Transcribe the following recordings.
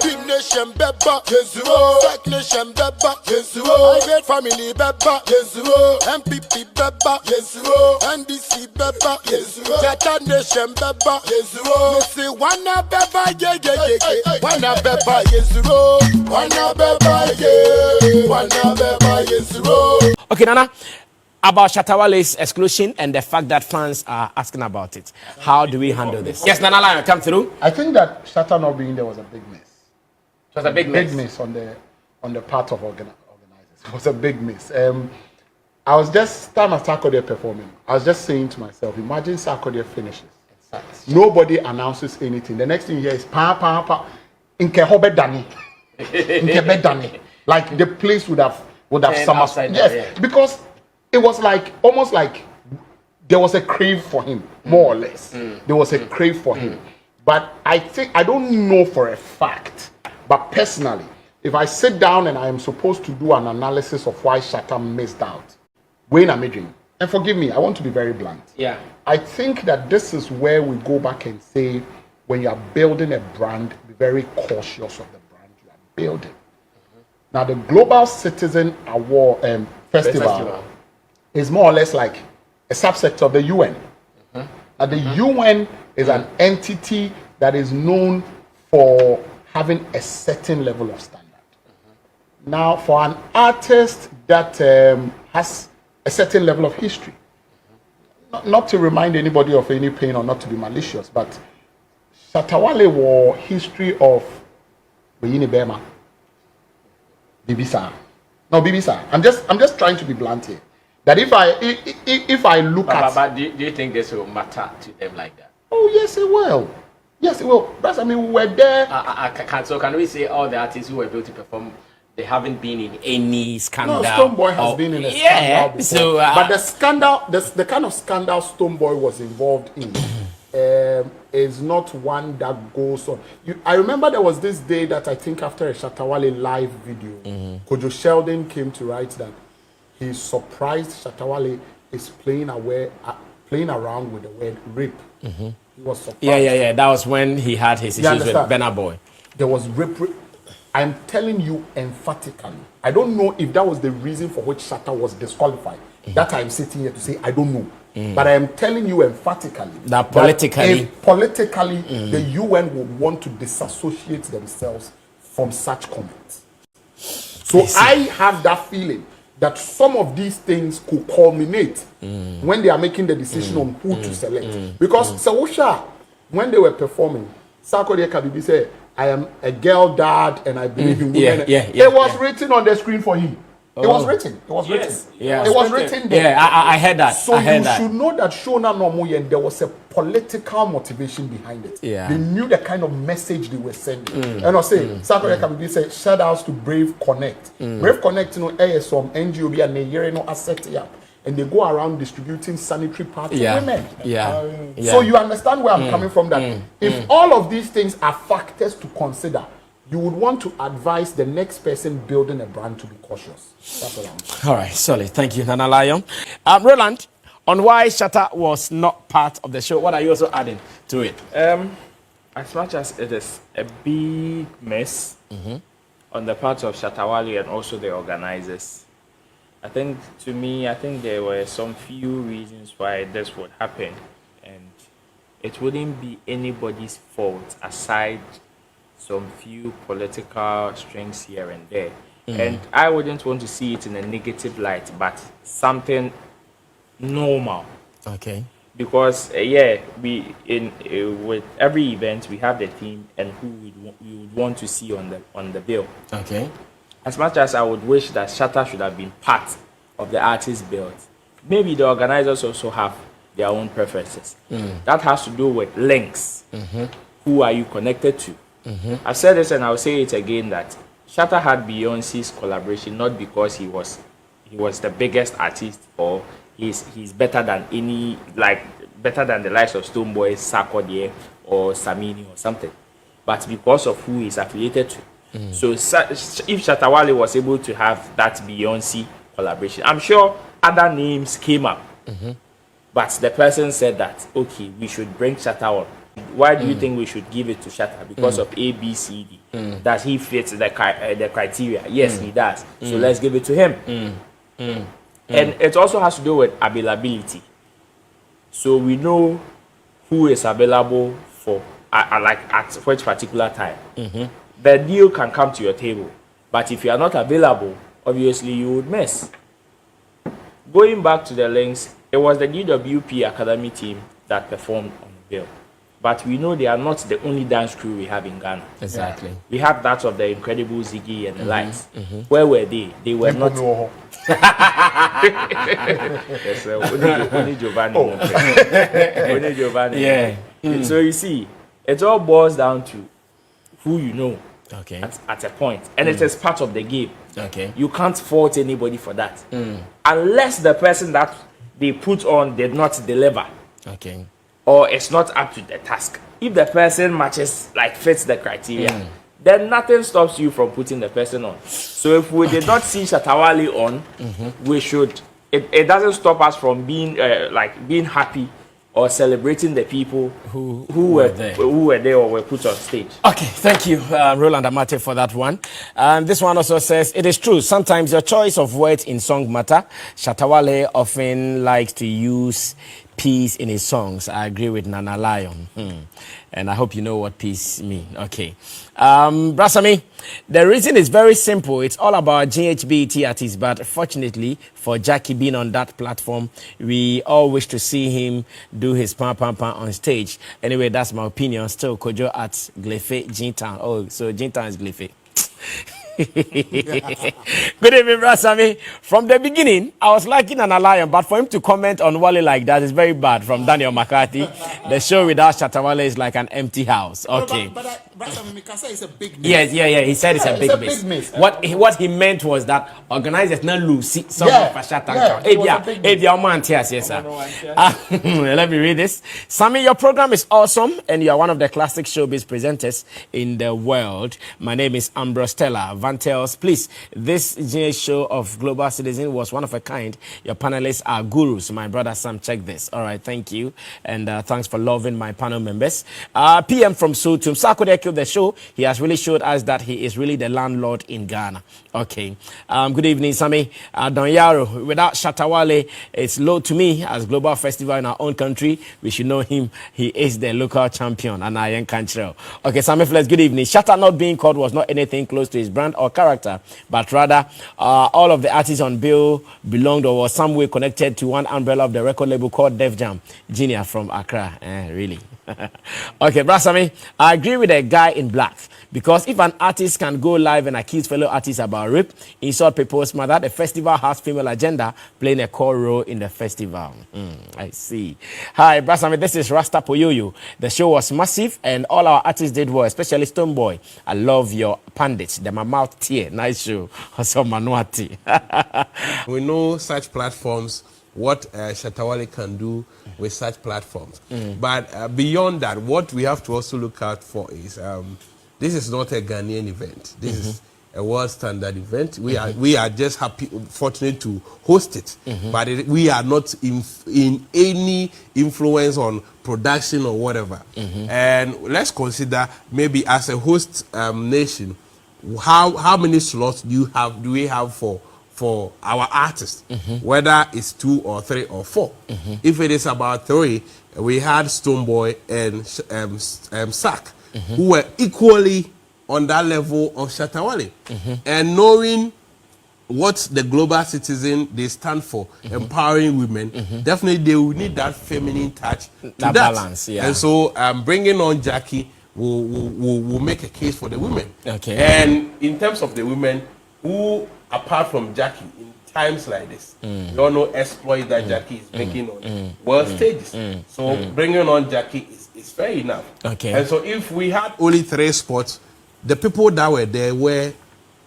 Dream Nation Beba, yes, Sack Nation Beba, yes, Great Family Beba, yes, MPP Beba, yes, NDC Beba, yes, Shatta Nation Beba, yes, Missy Wana Beba, yeah, Wana Beba, yes, Wana Beba, yeah, Wana Beba, yes, Okay, Nana, about Shatta Wale's exclusion and the fact that fans are asking about it. How do we handle this? Yes, Nana Lion, come through. I think that Shatta not being there was a big miss. It was a big miss on the part of organizers. It was a big miss. I was just time as Sarkodie performing. I was just saying to myself, imagine Sarkodie finishes. Nobody announces anything. The next thing you hear is pa pa pa. Inke hobe dani. Inke dani. Like the place would have summer. Yes, because it was like almost like there was a crave for him, more or less. There was a crave for him. But I think I don't know for a fact, but personally, if I sit down and I am supposed to do an analysis of why Shatta missed out, Wayne Amidjin, and forgive me, I want to be very blunt. Yeah. I think that this is where we go back and say, when you are building a brand, be very cautious of the brand you are building. Now, the Global Citizen Award Festival is more or less like a subset of the UN. Now, the UN is an entity that is known for having a certain level of standard. Now, for an artist that has a certain level of history, not to remind anybody of any pain or not to be malicious, but Shatta Wale war history of Bayini Bema, Bibisa. No, Bibisa. I'm just trying to be blunt here. That if I look at, but do you think this will matter to them like that? Oh yes, it will. Yes, it will. That's, I mean, we were there. So can we say all the artists who were able to perform, they haven't been in any scandal? No, Stonebwoy has been in a scandal before. So, but the scandal, the kind of scandal Stonebwoy was involved in, is not one that goes on. I remember there was this day that I think after a Shatta Wale live video, Kojo Sheldon came to write that he's surprised Shatta Wale is playing around with the word rape. He was surprised. Yeah. That was when he had his issues with Burna Boy. There was rape. I'm telling you emphatically. I don't know if that was the reason for which Shatta was disqualified. That I'm sitting here to say I don't know. But I am telling you emphatically that politically, the UN would want to disassociate themselves from such comments. So I have that feeling that some of these things could culminate when they are making the decision on who to select. Because Sawusha, when they were performing, Sarkodie Kabibi said, I am a girl dad and I believe in women. It was written on the screen for him. It was written. It was written. Yeah. It was written there. Yeah, I heard that. So you should know that Shona Nomoyen, there was a political motivation behind it. Yeah. They knew the kind of message they were sending. And I say, Sarkodie Kabibi said, shout outs to Brave Connect. Brave Connect, you know, ASOM, NGOB, and they no asset up. And they go around distributing sanitary pads to women. So you understand where I'm coming from, that if all of these things are factors to consider, you would want to advise the next person building a brand to be cautious. That's what I'm saying. All right, solid. Thank you, Nana Lion. Roland, on why Shatta was not part of the show, what are you also adding to it? As much as it is a big mess on the part of Shatta Wale and also the organizers, I think there were some few reasons why this would happen, and it wouldn't be anybody's fault aside some few political strings here and there. And I wouldn't want to see it in a negative light, but something normal. Okay. Because with every event we have the theme and who we would want to see on the bill. Okay. As much as I would wish that Shatta should have been part of the artist build, maybe the organizers also have their own preferences. That has to do with links. Who are you connected to? I've said this and I'll say it again, that Shatta had Beyonce's collaboration not because he was the biggest artist or he's better than better than the likes of Stonebwoy, Sarkodie or Samini or something, but because of who he's affiliated to. So if Shatta Wale was able to have that Beyonce collaboration, I'm sure other names came up. But the person said that, okay, we should bring Shatta on Why do you think we should give it to Shatta? Because of A, B, C, D. Does he fit the criteria? Yes, he does. So let's give it to him. And it also has to do with availability. So we know who is available for at which particular time. The deal can come to your table, but if you are not available, obviously you would miss. Going back to the links, it was the DWP Academy team that performed on the bill. But we know they are not the only dance crew we have in Ghana. Exactly. We have that of the incredible Ziggy and the likes. Where were they? They were not. Yes, only Giovanni. Only Giovanni. Yeah. So you see, it all boils down to who you know. Okay. At a point, and it is part of the game. Okay. You can't fault anybody for that, unless the person that they put on did not deliver. Okay. Or it's not up to the task. If the person matches, like fits the criteria, then nothing stops you from putting the person on. So if we did not see Shatta Wale on, we should. It doesn't stop us from being being happy or celebrating the people who were there or were put on stage. Okay, thank you, Roland Amate, for that one. This one also says, it is true, sometimes your choice of words in song matter. Shatta Wale often likes to use peace in his songs. I agree with Nana Lion. And I hope you know what peace means. Okay. Brasami, the reason is very simple. It's all about GHBT artists, but fortunately for Jackie being on that platform, we all wish to see him do his pam pam pam on stage. Anyway, that's my opinion. Still, Kojo at Glefe, Jintan. Oh, so Jintan is Glefe. Good evening, Brasami. From the beginning, I was liking an lion, but for him to comment on Wale like that is very bad. From Daniel McCarthy, the show without Shatta Wale is like an empty house. Okay. But Brasami, Mikasa is a big miss. Yes. He said it's a big miss. What he meant was that organizers not lose some of Shatta. Yes, sir. Let me read this. Sammy, your program is awesome, and you are one of the classic showbiz presenters in the world. My name is Ambrose Stella. Vantels, please. This GA show of Global Citizen was one of a kind. Your panelists are gurus. My brother Sam, check this. All right, thank you. And thanks for loving my panel members. PM from Sotum. Sakode killed the show. He has really showed us that he is really the landlord in Ghana. Okay. Good evening, Sammy. Don Yaro, without Shatta Wale, it's low to me as Global Festival in our own country. We should know him. He is the local champion. And I am Kanchero. Okay, Sammy Flex, good evening. Shatta not being called was not anything close to his brand or character, but rather all of the artists on bill belonged or was some way connected to one umbrella of the record label called Def Jam. Junior from Accra. Really? Okay, Brasami, I agree with the guy in black. Because if an artist can go live and accuse fellow artists about rape, insult people's mother, the festival has female agenda playing a core role in the festival. I see. Hi, Brasami, this is Rasta Poyoyo. The show was massive and all our artists did well, especially Stoneboy. I love your pundits. The mouth tear. Nice show. Also, Manuati. We know such platforms, what Shatta Wale can do with such platforms. But beyond that, what we have to also look out for is this is not a Ghanaian event. This is a world standard event. We are just fortunate to host it, but we are not in any influence on production or whatever. And let's consider maybe as a host nation, how many slots do we have for our artists, whether it's 2 or 3 or 4. If it is about 3, we had Stoneboy and Sack, who were equally on that level of Shatta Wale. And knowing what the Global Citizen they stand for, empowering women, definitely they will need that feminine touch to that balance. Yeah. And so bringing on Jackie will make a case for the women. Okay. And in terms of the women, who apart from Jackie in times like this, we all know exploit that Jackie is making on world stages. So bringing on Jackie is fair enough. Okay. And so if we had only 3 spots, the people that were there were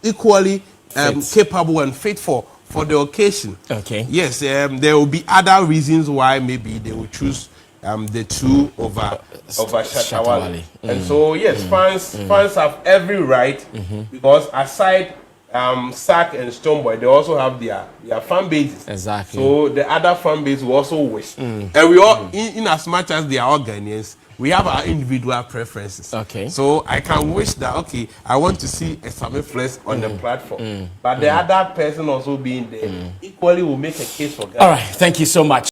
equally capable and fit for the occasion. Okay. Yes, there will be other reasons why maybe they will choose the 2 over Shatta Wale. And so yes, fans have every right because aside Sack and Stoneboy, they also have their fan bases. Exactly. So the other fan base will also wish. And we all, in as much as they are all Ghanaians, we have our individual preferences. Okay. So I can wish that, okay, I want to see a Sammy Flex on the platform. But the other person also being there equally will make a case for God. All right. Thank you so much.